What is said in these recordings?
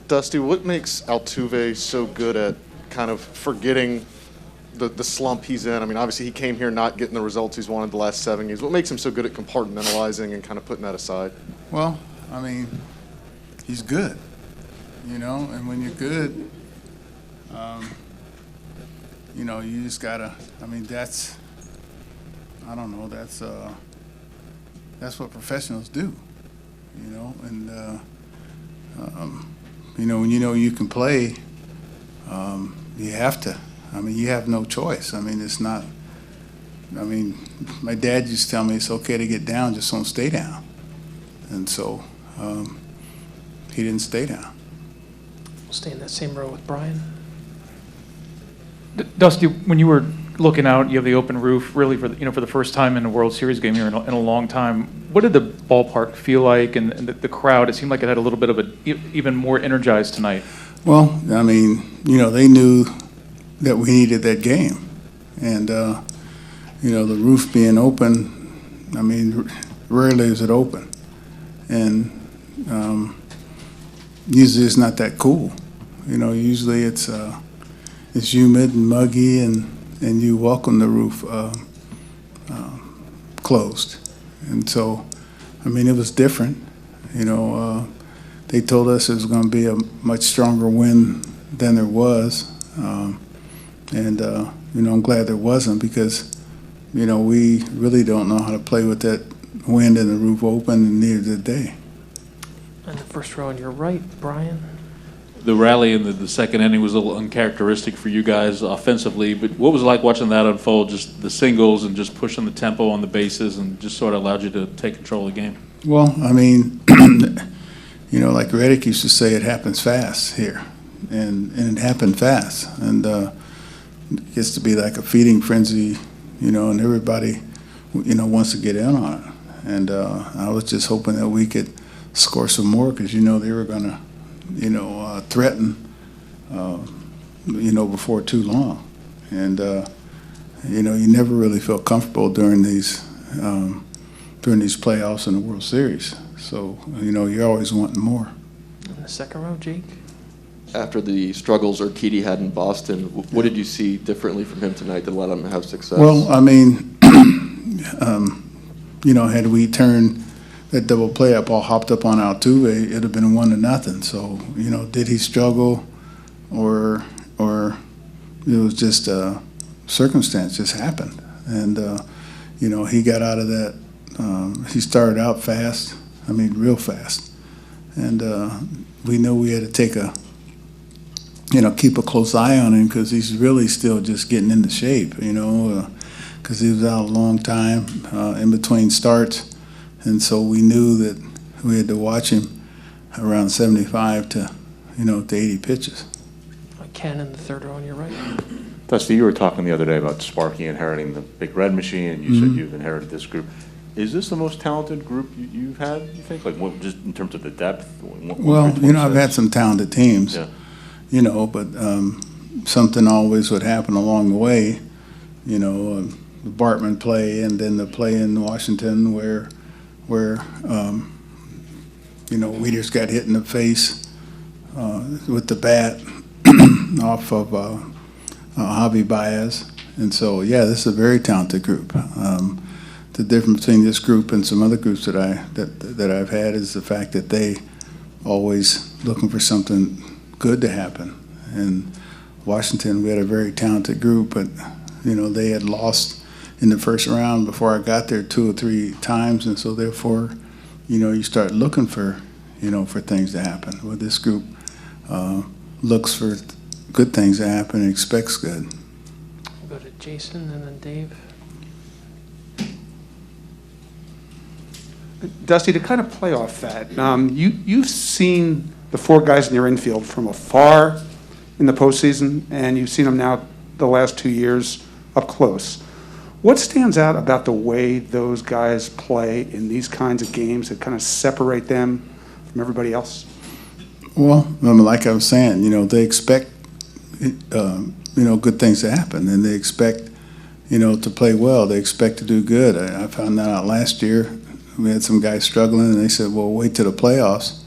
Dusty, what makes Altuve so good at kind of forgetting the slump he's in? I mean, obviously he came here not getting the results he's wanted the last 7 years. What makes him so good at compartmentalizing and kind of putting that aside? Well, I mean, he's good, and when you're good, you just gotta, I mean, that's what professionals do, and, when you can play, you have to. I mean, you have no choice. I mean, it's not, my dad used to tell me it's okay to get down, just don't stay down. And so he didn't stay down. We'll stay in that same row with Brian. Dusty, when you were looking out, you have the open roof, really for the first time in a World Series game here in a long time. What did the ballpark feel like, and the crowd? It seemed like it had a little bit of even more energized tonight. Well, I mean, they knew that we needed that game, and the roof being open, I mean, rarely is it open, and usually it's not that cool. Usually it's humid and muggy, and you welcome the roof closed. And so, I mean, it was different. They told us it was going to be a much stronger wind than there was. I'm glad there wasn't, because, we really don't know how to play with that wind and the roof open, and neither did they. And the first row on your right, Brian. The rally in the second inning was a little uncharacteristic for you guys offensively, but what was it like watching that unfold, just the singles and just pushing the tempo on the bases, and just sort of allowed you to take control of the game? Well, I mean, like Reddick used to say, it happens fast here, and it happened fast, and it gets to be like a feeding frenzy, and everybody, wants to get in on it. And I was just hoping that we could score some more, because they were going to, threaten, before too long. And you never really feel comfortable during these playoffs in the World Series. So you're always wanting more. In the second row, Jake. After the struggles Urquidy had in Boston, what did you see differently from him tonight that let him have success? Well, I mean, had we turned that double play up, all hopped up on Altuve, it'd have been 1-0. So, did he struggle, or it was just circumstance just happened, and he got out of that. He started out fast. I mean, real fast, and we knew we had to take keep a close eye on him, because he's really still just getting into shape. Because he was out a long time in between starts. And so we knew that we had to watch him around 75 to 80 pitches. Ken in the third row on your right. Dusty, you were talking the other day about Sparky inheriting the Big Red Machine, and you said you've inherited this group. Is this the most talented group you've had, you think? Like, what, just in terms of the depth? Well, I've had some talented teams, but something always would happen along the way. The Bartman play, and then the play in Washington where Wieters got hit in the face with the bat off of Javi Baez. And so, this is a very talented group. The difference between this group and some other groups that I've had is the fact that they always looking for something good to happen. In Washington, we had a very talented group, but they had lost in the first round before I got there 2 or 3 times, and so therefore, you start looking for, for things to happen. Well, this group looks for good things to happen and expects good. We'll go to Jason and then Dave. Dusty, to kind of play off that, you've seen the 4 guys in your infield from afar in the postseason, and you've seen them now the last 2 years up close. What stands out about the way those guys play in these kinds of games that kind of separate them from everybody else? Well, like I was saying, they expect, good things to happen, and they expect, to play well. They expect to do good. I found that out last year. We had some guys struggling, and they said, well, wait till the playoffs,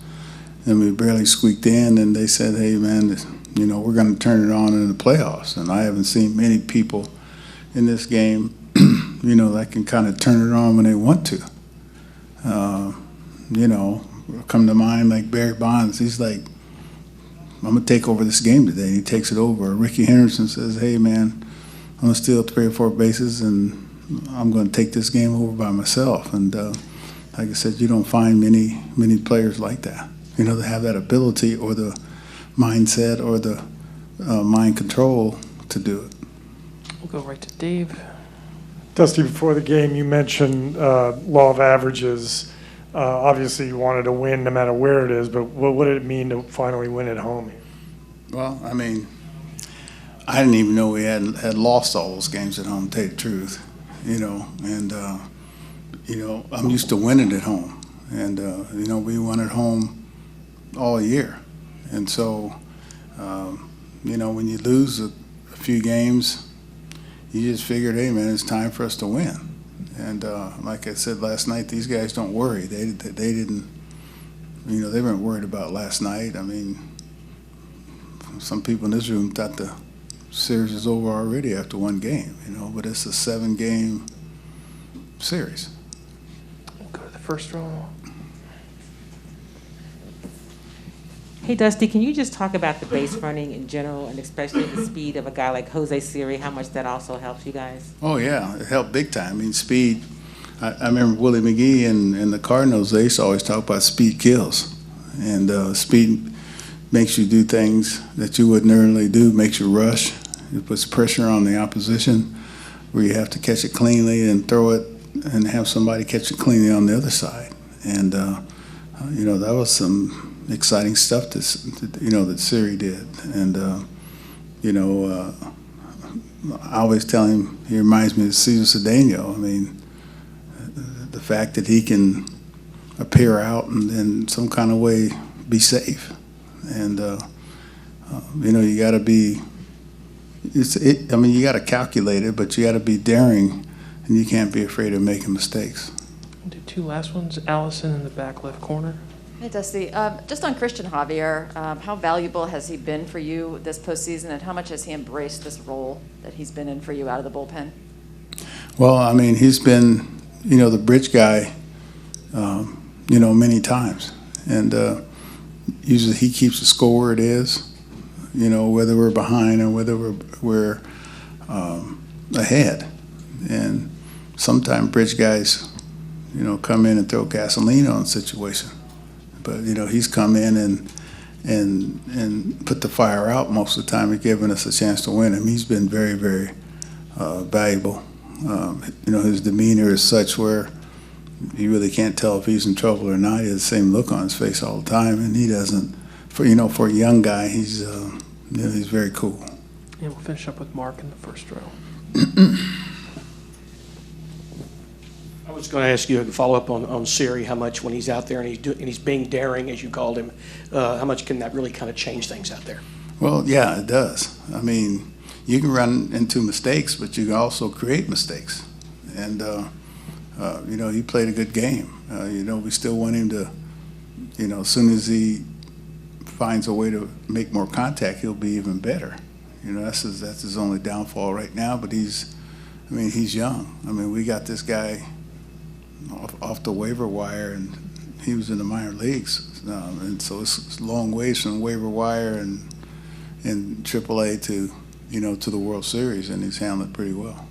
and we barely squeaked in, and they said, hey, man, you know, we're going to turn it on in the playoffs. And I haven't seen many people in this game, you know, that can kind of turn it on when they want to. You know, come to mind like Barry Bonds. He's like, I'm going to take over this game today. He takes it over. Ricky Henderson says, hey, man, I'm going to steal 3 or 4 bases, and I'm going to take this game over by myself. And like I said, you don't find many players like that, you know, that have that ability or the mindset or the mind control to do it. We'll go right to Dave. Dusty, before the game, you mentioned law of averages. Obviously, you wanted to win no matter where it is, but what did it mean to finally win at home? Well, I mean, I didn't even know we had lost all those games at home, to tell you the truth, you know, and, you know, I'm used to winning at home. And, you know, we won at home all year. And so, you know, when you lose a few games, you just figured, hey, man, it's time for us to win. And like I said last night, these guys don't worry. They didn't, you know, they weren't worried about last night. I mean, some people in this room thought the series is over already after 1 game, you know, but it's a 7-game series. We'll go to the first row. Hey, Dusty, can you just talk about the base running in general and especially the speed of a guy like Jose Siri, how much that also helps you guys? Oh, yeah, it helped big time. I mean, speed. I remember Willie McGee and the Cardinals, they used to always talk about speed kills. And speed makes you do things that you wouldn't normally do, makes you rush. It puts pressure on the opposition where you have to catch it cleanly and throw it and have somebody catch it cleanly on the other side. And, you know, that was some exciting stuff that, you know, that Siri did. And, you know, I always tell him, he reminds me of Cesar Cedeno. I mean, the fact that he can appear out and in some kind of way be safe. And, you know, you got to be, I mean, you got to calculate it, but you got to be daring, and you can't be afraid of making mistakes. We'll do 2 last ones. Allison in the back left corner. Hey, Dusty. Just on Christian Javier, how valuable has he been for you this postseason, and how much has he embraced this role that he's been in for you out of the bullpen? Well, I mean, he's been, you know, the bridge guy, you know, many times. And usually he keeps the score where it is, you know, whether we're behind or whether we're ahead. And sometimes bridge guys, you know, come in and throw gasoline on a situation. But, you know, he's come in and put the fire out most of the time and given us a chance to win him. He's been very, very valuable. You know, his demeanor is such where you really can't tell if he's in trouble or not. He has the same look on his face all the time, and he doesn't. For a young guy, he's you know, he's very cool. And we'll finish up with Mark in the first row. I was going to ask you a follow-up on Siri, how much when he's out there and he's being daring, as you called him, how much can that really kind of change things out there? Well, yeah, it does. I mean, you can run into mistakes, but you can also create mistakes. And, you know, he played a good game. You know, we still want him to, you know, as soon as he finds a way to make more contact, he'll be even better. You know, that's his only downfall right now, but he's young. I mean, we got this guy off the waiver wire, and he was in the minor leagues. And so it's long ways from waiver wire and AAA to, you know, to the World Series, and he's handled it pretty well.